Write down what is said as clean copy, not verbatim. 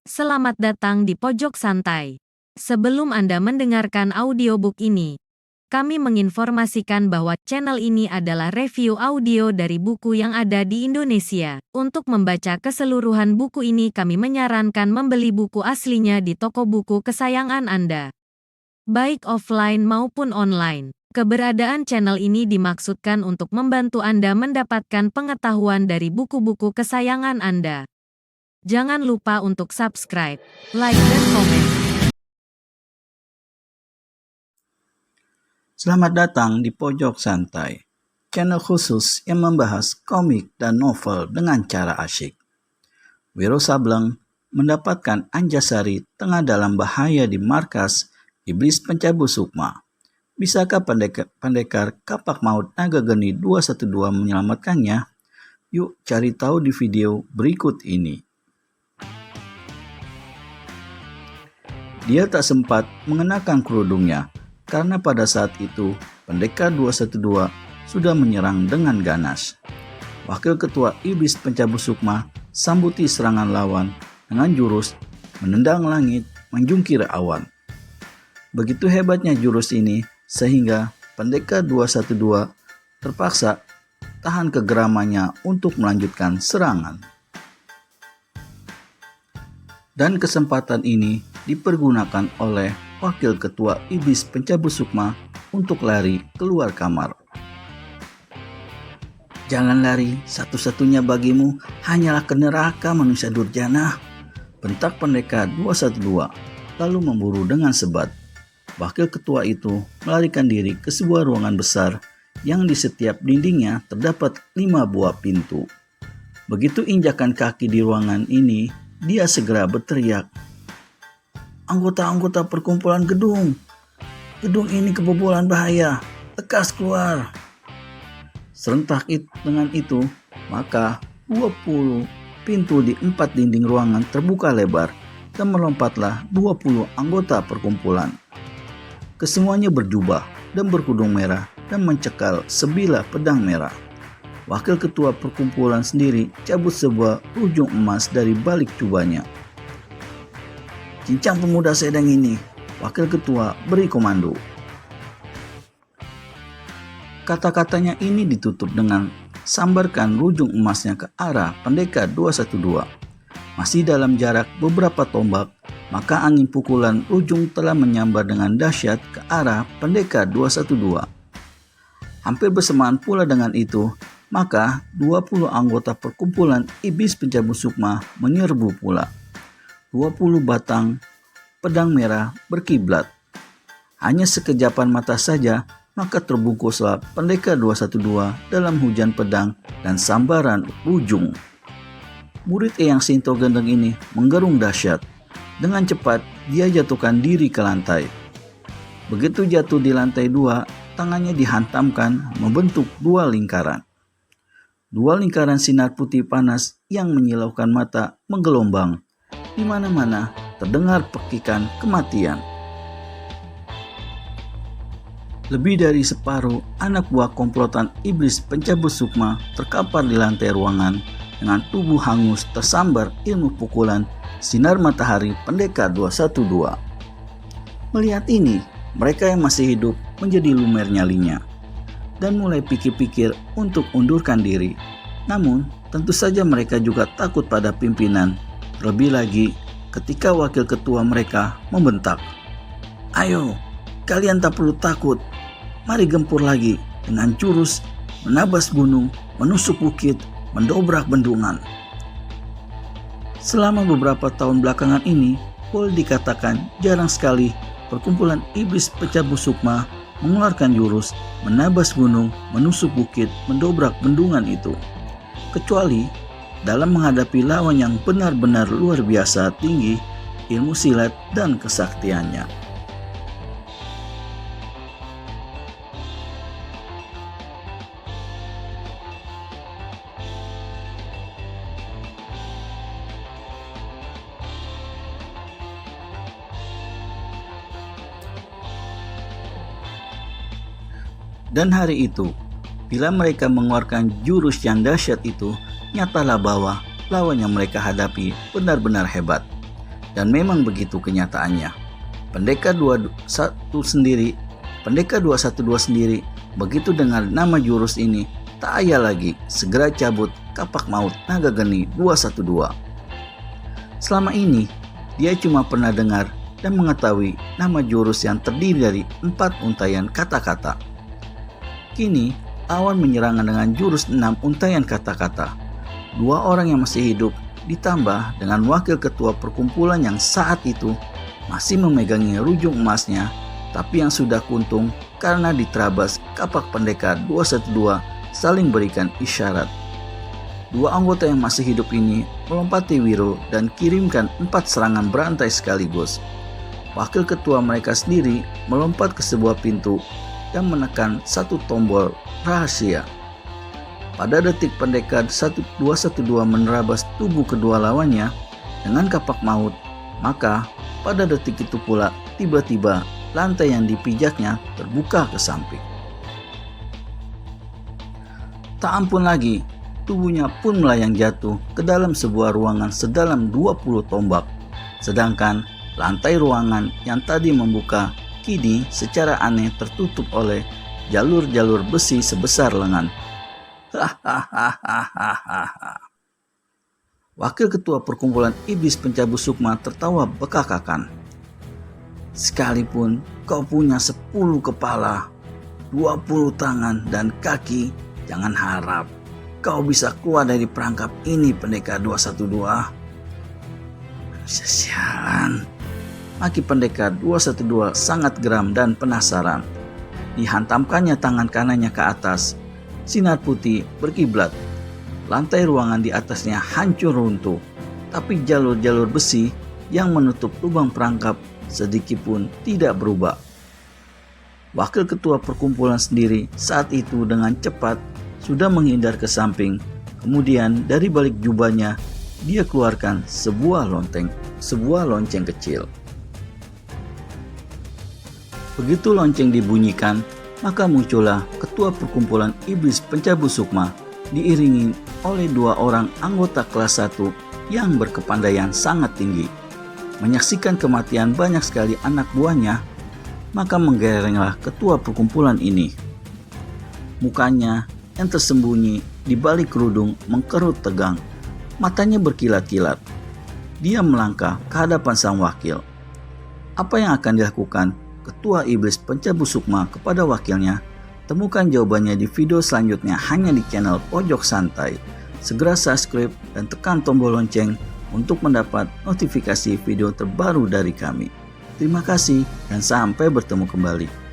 Selamat datang di Pojok Santai. Sebelum Anda mendengarkan audiobook ini, kami menginformasikan bahwa channel ini adalah review audio dari buku yang ada di Indonesia. Untuk membaca keseluruhan buku ini, kami menyarankan membeli buku aslinya di toko buku kesayangan Anda, baik offline maupun online. Keberadaan channel ini dimaksudkan untuk membantu Anda mendapatkan pengetahuan dari buku-buku kesayangan Anda. Jangan lupa untuk subscribe, like, dan komen. Selamat datang di Pojok Santai, channel khusus yang membahas komik dan novel dengan cara asyik. Wiro Sableng mendapatkan Anjasari tengah dalam bahaya di markas Iblis Pencabut Sukma. Bisakah pendekar kapak maut Naga Geni 212 menyelamatkannya? Yuk cari tahu di video berikut ini. Dia tak sempat mengenakan kerudungnya, karena pada saat itu pendekar 212 sudah menyerang dengan ganas. Wakil Ketua Iblis Pencabut Sukma sambuti serangan lawan dengan jurus menendang langit, menjungkir awan. Begitu hebatnya jurus ini sehingga pendekar 212 terpaksa tahan kegeramannya untuk melanjutkan serangan. Dan kesempatan ini dipergunakan oleh Wakil Ketua Iblis Pencabut Sukma untuk lari keluar kamar. "Jangan lari, satu-satunya bagimu hanyalah ke neraka manusia durjana," bentak pendekar 212, lalu memburu dengan sebat. Wakil Ketua itu melarikan diri ke sebuah ruangan besar yang di setiap dindingnya terdapat 5 buah pintu. Begitu injakan kaki di ruangan ini, dia segera berteriak, "Anggota-anggota perkumpulan gedung ini kebobolan bahaya, lekas keluar!" Serentak dengan itu, maka 20 pintu di 4 dinding ruangan terbuka lebar dan melompatlah 20 anggota perkumpulan. Kesemuanya berjubah dan berkudung merah dan mencekal sebilah pedang merah. Wakil Ketua perkumpulan sendiri cabut sebuah ujung emas dari balik jubahnya. "Cincang pemuda sedang ini," Wakil Ketua beri komando. Kata-katanya ini ditutup dengan sambarkan ujung emasnya ke arah pendekar 212. Masih dalam jarak beberapa tombak, maka angin pukulan ujung telah menyambar dengan dahsyat ke arah pendekar 212. Hampir bersamaan pula dengan itu, maka 20 anggota perkumpulan Iblis Pencabut Sukma menyerbu pula. 20 batang pedang merah berkiblat. Hanya sekejapan mata saja, maka terbungkuslah pendekar 212 dalam hujan pedang dan sambaran ujung. Murid Eyang Sinto Gendeng ini menggerung dahsyat. Dengan cepat, dia jatuhkan diri ke lantai. Begitu jatuh di lantai 2, tangannya dihantamkan membentuk 2 lingkaran. 2 lingkaran sinar putih panas yang menyilaukan mata menggelombang. Di mana-mana terdengar pekikan kematian. Lebih dari separuh anak buah komplotan Iblis Pencabut Sukma terkapar di lantai ruangan dengan tubuh hangus tersambar ilmu pukulan sinar matahari pendekar 212. Melihat ini, mereka yang masih hidup menjadi lumer nyalinya dan mulai pikir-pikir untuk undurkan diri. Namun, tentu saja mereka juga takut pada pimpinan. Terlebih lagi ketika wakil ketua mereka membentak, "Ayo, kalian tak perlu takut. Mari gempur lagi dengan jurus menabas gunung, menusuk bukit, mendobrak bendungan." Selama beberapa tahun belakangan ini, boleh dikatakan jarang sekali perkumpulan Iblis Pencabut Sukma mengeluarkan jurus menabas gunung, menusuk bukit, mendobrak bendungan itu. Kecuali dalam menghadapi lawan yang benar-benar luar biasa tinggi ilmu silat dan kesaktiannya. Dan hari itu, bila mereka mengeluarkan jurus yang dahsyat itu, nyatalah bahwa lawan yang mereka hadapi benar-benar hebat. Dan memang begitu kenyataannya. Pendekar 212 sendiri begitu dengar nama jurus ini tak ayal lagi segera cabut kapak maut naga geni 212. Selama ini dia cuma pernah dengar dan mengetahui nama jurus yang terdiri dari 4 untaian kata-kata. Kini lawan menyerang dengan jurus 6 untaian kata-kata. 2 orang yang masih hidup ditambah dengan wakil ketua perkumpulan yang saat itu masih memegangi rujung emasnya, tapi yang sudah kuntung karena diterabas kapak pendekar 212 saling berikan isyarat. 2 anggota yang masih hidup ini melompati Wiro dan kirimkan 4 serangan berantai sekaligus. Wakil ketua mereka sendiri melompat ke sebuah pintu dan menekan satu tombol rahasia. Pada detik pendekar 212 menerabas tubuh kedua lawannya dengan kapak maut, maka pada detik itu pula tiba-tiba lantai yang dipijaknya terbuka ke samping. Tak ampun lagi, tubuhnya pun melayang jatuh ke dalam sebuah ruangan sedalam 20 tombak. Sedangkan lantai ruangan yang tadi membuka kini secara aneh tertutup oleh jalur-jalur besi sebesar lengan. Wakil ketua perkumpulan iblis pencabut sukma tertawa bekakakan. Sekalipun kau punya 10 kepala, 20 tangan dan kaki, jangan harap kau bisa keluar dari perangkap ini, pendekar 212. Sialan. Maki pendekar 212 sangat geram dan penasaran. Dihantamkannya tangan kanannya ke atas. Sinar putih berkiblat. Lantai ruangan di atasnya hancur runtuh. Tapi jalur-jalur besi yang menutup lubang perangkap sedikit pun tidak berubah. Wakil ketua perkumpulan sendiri saat itu dengan cepat sudah menghindar ke samping. Kemudian dari balik jubahnya dia keluarkan sebuah lonceng kecil. Begitu lonceng dibunyikan, maka muncullah ketua perkumpulan iblis pencabut sukma diiringi oleh 2 orang anggota kelas 1 yang berkepandaian sangat tinggi. Menyaksikan kematian banyak sekali anak buahnya, maka menggerenglah ketua perkumpulan ini. Mukanya yang tersembunyi di balik kerudung mengkerut tegang, matanya berkilat-kilat. Dia melangkah ke hadapan sang wakil. Apa yang akan dilakukan ketua iblis pencabut sukma kepada wakilnya? Temukan jawabannya di video selanjutnya hanya di channel Pojok Santai. Segera subscribe dan tekan tombol lonceng untuk mendapat notifikasi video terbaru dari kami. Terima kasih dan sampai bertemu kembali.